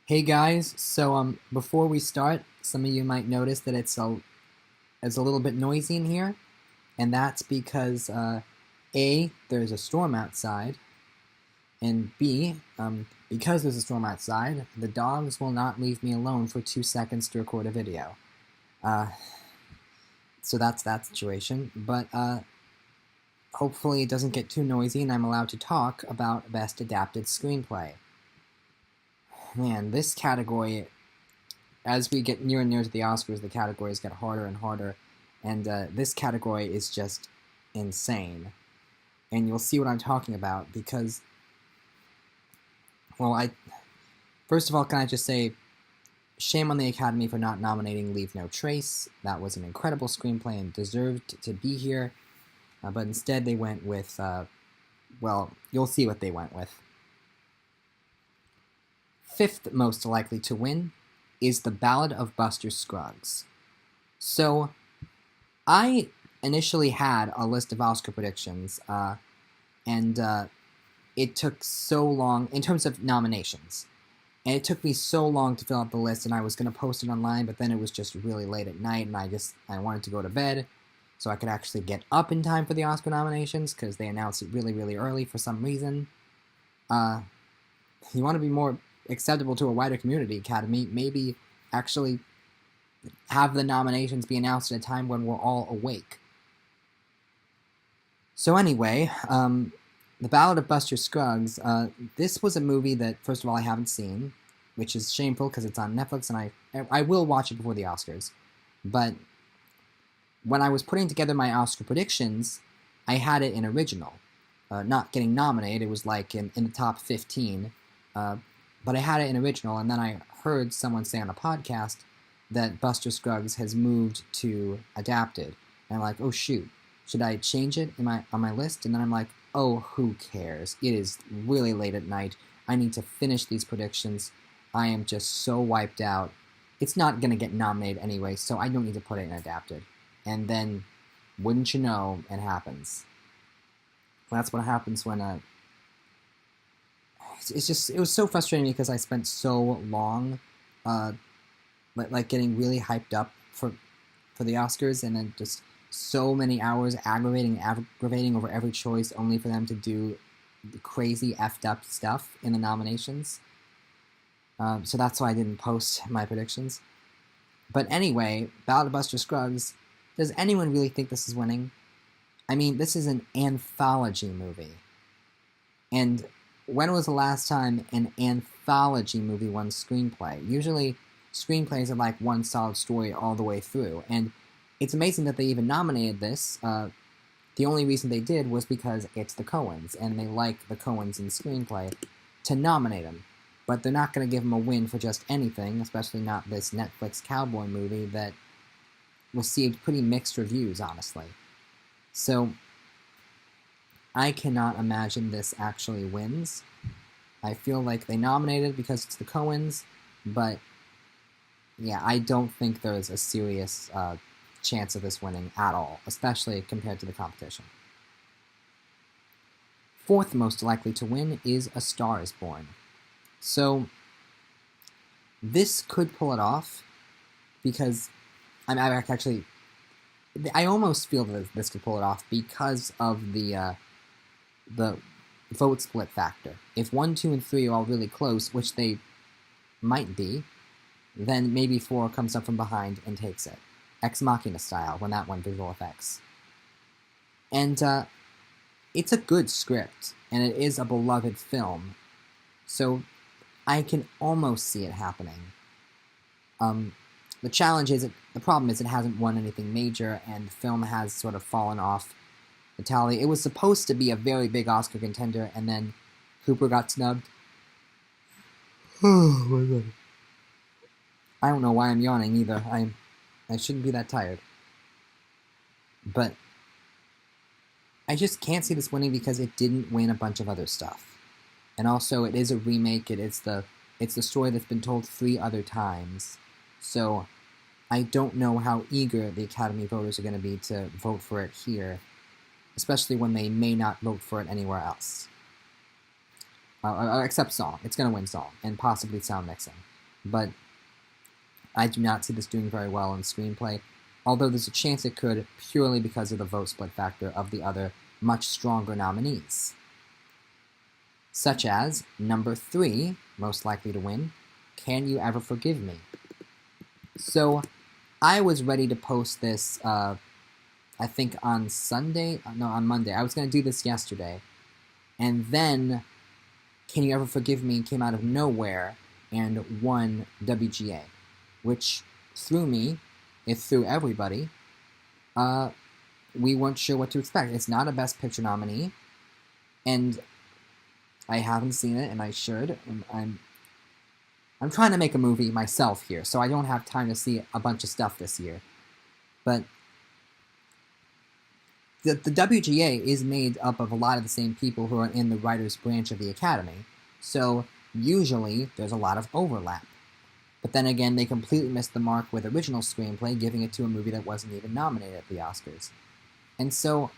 Hey guys, before we start, some of you might notice that it's a little bit noisy in here, and that's because A, there's a storm outside, and B, because there's a storm outside, the dogs will not leave me alone for 2 seconds to record a video. So that's that situation, but hopefully it doesn't get too noisy and I'm allowed to talk about Best Adapted Screenplay. Man, this category, as we get near and near to the Oscars, the categories get harder and harder, and this category is just insane. And you'll see what I'm talking about because, first of all, can I just say, shame on the Academy for not nominating Leave No Trace. That was an incredible screenplay and deserved to be here, but instead they went with, you'll see what they went with. Fifth most likely to win is The Ballad of Buster Scruggs. So, I initially had a list of Oscar predictions, and it took so long, in terms of nominations, and it took me so long to fill out the list, and I was going to post it online, but then it was just really late at night, and I wanted to go to bed, so I could actually get up in time for the Oscar nominations, because they announced it really, really early for some reason. You want to be more acceptable to a wider community, Academy, maybe actually have the nominations be announced at a time when we're all awake. So anyway, The Ballad of Buster Scruggs, this was a movie that, first of all, I haven't seen, which is shameful because it's on Netflix, and I will watch it before the Oscars. But when I was putting together my Oscar predictions, I had it in original. Not getting nominated, it was like in the top 15, but I had it in original, and then I heard someone say on a podcast that Buster Scruggs has moved to adapted. And I'm like, oh shoot, should I change it on my list? And then I'm like, oh, who cares? It is really late at night. I need to finish these predictions. I am just so wiped out. It's not going to get nominated anyway, so I don't need to put it in adapted. And then, wouldn't you know, it happens. That's what happens when it was so frustrating because I spent so long getting really hyped up for the Oscars, and then just so many hours aggravating over every choice only for them to do the crazy effed up stuff in the nominations. So that's why I didn't post my predictions. But anyway, Ballad of Buster Scruggs, does anyone really think this is winning? I mean, this is an anthology movie. And when was the last time an anthology movie won screenplay? Usually, screenplays are like one solid story all the way through. And it's amazing that they even nominated this. The only reason they did was because it's the Coens, and they like the Coens in screenplay to nominate them. But they're not going to give them a win for just anything, especially not this Netflix cowboy movie that received pretty mixed reviews, honestly. So, I cannot imagine this actually wins. I feel like they nominated because it's the Coens, but yeah, I don't think there is a serious chance of this winning at all, especially compared to the competition. Fourth most likely to win is A Star is Born. So, this could pull it off, because I almost feel that this could pull it off because of the vote split factor. If 1, 2, and 3 are all really close, which they might be, then maybe 4 comes up from behind and takes it. Ex Machina style, when that won visual effects. And it's a good script, and it is a beloved film, so I can almost see it happening. The problem is it hasn't won anything major, and the film has sort of fallen off the tally. It was supposed to be a very big Oscar contender, and then Cooper got snubbed. Oh my god. I don't know why I'm yawning either. I shouldn't be that tired. But I just can't see this winning because it didn't win a bunch of other stuff. And also, it is a remake. It's the story that's been told 3 other times. So I don't know how eager the Academy voters are going to be to vote for it here, especially when they may not vote for it anywhere else. Except song. It's going to win song, and possibly sound mixing. but I do not see this doing very well in screenplay, although there's a chance it could purely because of the vote split factor of the other much stronger nominees. Such as number 3, most likely to win, Can You Ever Forgive Me? So I was ready to post this, I think on Monday. I was going to do this yesterday. And then Can You Ever Forgive Me came out of nowhere and won WGA, which threw me. It threw everybody. We weren't sure what to expect. It's not a Best Picture nominee, and I haven't seen it, and I should. I'm trying to make a movie myself here, so I don't have time to see a bunch of stuff this year. But the WGA is made up of a lot of the same people who are in the writers' branch of the Academy, so usually there's a lot of overlap. But then again, they completely missed the mark with original screenplay, giving it to a movie that wasn't even nominated at the Oscars. And so,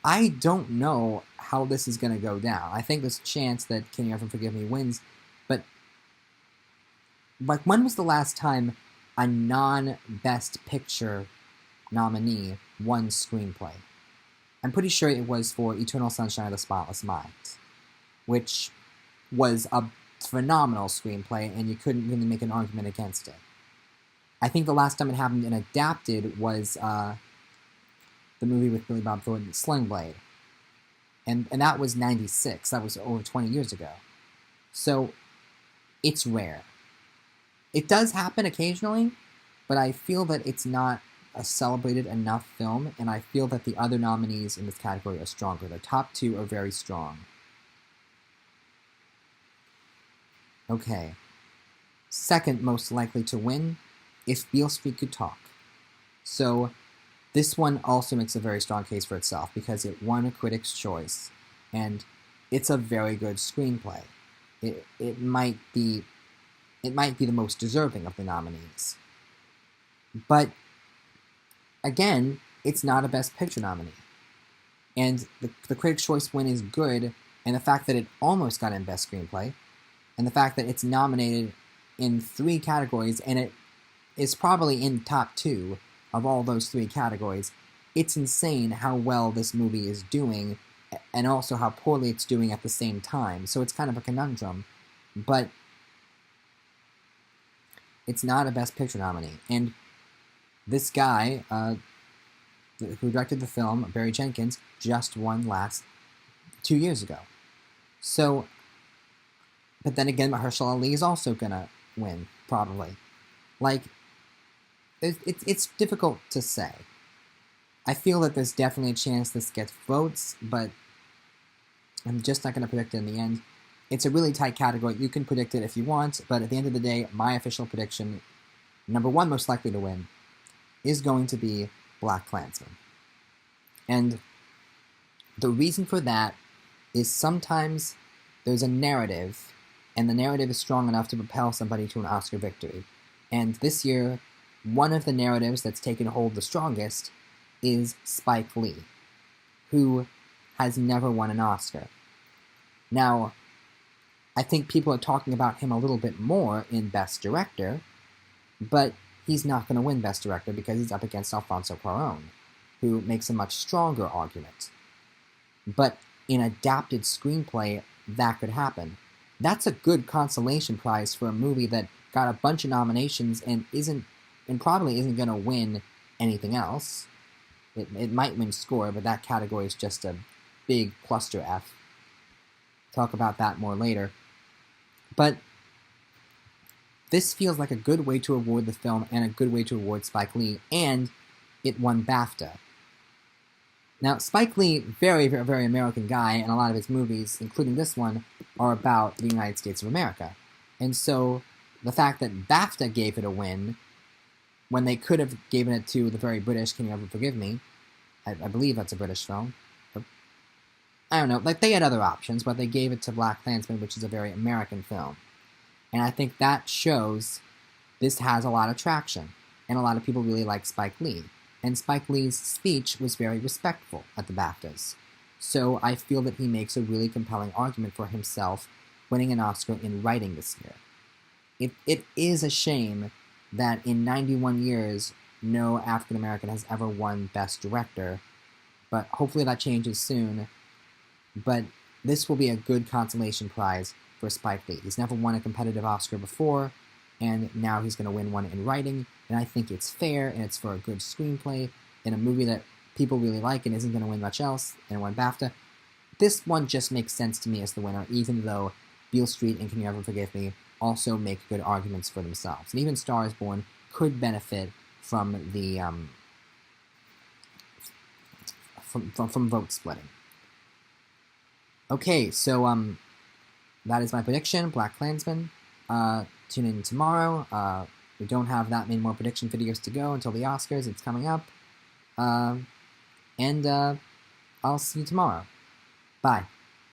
I don't know how this is going to go down. I think there's a chance that Can You Ever Forgive Me wins, but like, when was the last time a non-Best Picture nominee won screenplay? I'm pretty sure it was for Eternal Sunshine of the Spotless Mind, which was a phenomenal screenplay, and you couldn't really make an argument against it. I think the last time it happened and adapted was the movie with Billy Bob Thornton, Sling Blade. And that was 96. That was over 20 years ago. So, it's rare. It does happen occasionally, but I feel that it's not a celebrated enough film, and I feel that the other nominees in this category are stronger. The top 2 are very strong. Okay. Second most likely to win, If Beale Street Could Talk. So, this one also makes a very strong case for itself because it won a Critics' Choice, and it's a very good screenplay. It might be the most deserving of the nominees. But again, it's not a Best Picture nominee. And the Critics' Choice win is good, and the fact that it almost got in Best Screenplay, and the fact that it's nominated in 3 categories, and it is probably in top 2 of all those 3 categories, it's insane how well this movie is doing, and also how poorly it's doing at the same time. So it's kind of a conundrum, but it's not a Best Picture nominee. And this guy, who directed the film, Barry Jenkins, just won 2 years ago. So, but then again, Mahershala Ali is also gonna win, probably. Like, it's difficult to say. I feel that there's definitely a chance this gets votes, but I'm just not going to predict it in the end. It's a really tight category. You can predict it if you want, but at the end of the day, my official prediction, number 1 most likely to win, is going to be BlacKkKlansman. And the reason for that is sometimes there's a narrative, and the narrative is strong enough to propel somebody to an Oscar victory. And this year, one of the narratives that's taken hold the strongest is Spike Lee, who has never won an Oscar. Now, I think people are talking about him a little bit more in Best Director, but he's not going to win Best Director because he's up against Alfonso Cuarón, who makes a much stronger argument. But in adapted screenplay, that could happen. That's a good consolation prize for a movie that got a bunch of nominations and probably isn't going to win anything else. It might win score, but that category is just a big cluster F. Talk about that more later. But this feels like a good way to award the film and a good way to award Spike Lee, and it won BAFTA. Now, Spike Lee, very, very, very American guy, and a lot of his movies, including this one, are about the United States of America. And so, the fact that BAFTA gave it a win, when they could have given it to the very British Can You Ever Forgive Me, I believe that's a British film. I don't know, like, they had other options, but they gave it to BlacKkKlansman, which is a very American film. And I think that shows this has a lot of traction, and a lot of people really like Spike Lee. And Spike Lee's speech was very respectful at the BAFTAs. So I feel that he makes a really compelling argument for himself winning an Oscar in writing this year. it is a shame that in 91 years, no African American has ever won Best Director, but hopefully that changes soon. But this will be a good consolation prize for Spike Lee. He's never won a competitive Oscar before, and now he's going to win one in writing, and I think it's fair, and it's for a good screenplay in a movie that people really like and isn't going to win much else, and won BAFTA. This one just makes sense to me as the winner, even though Beale Street and Can You Ever Forgive Me also make good arguments for themselves. And even Star is Born could benefit from the from vote splitting. Okay, so that is my prediction. Black Klansman. Tune in tomorrow. We don't have that many more prediction videos to go until the Oscars. It's coming up. And I'll see you tomorrow. Bye.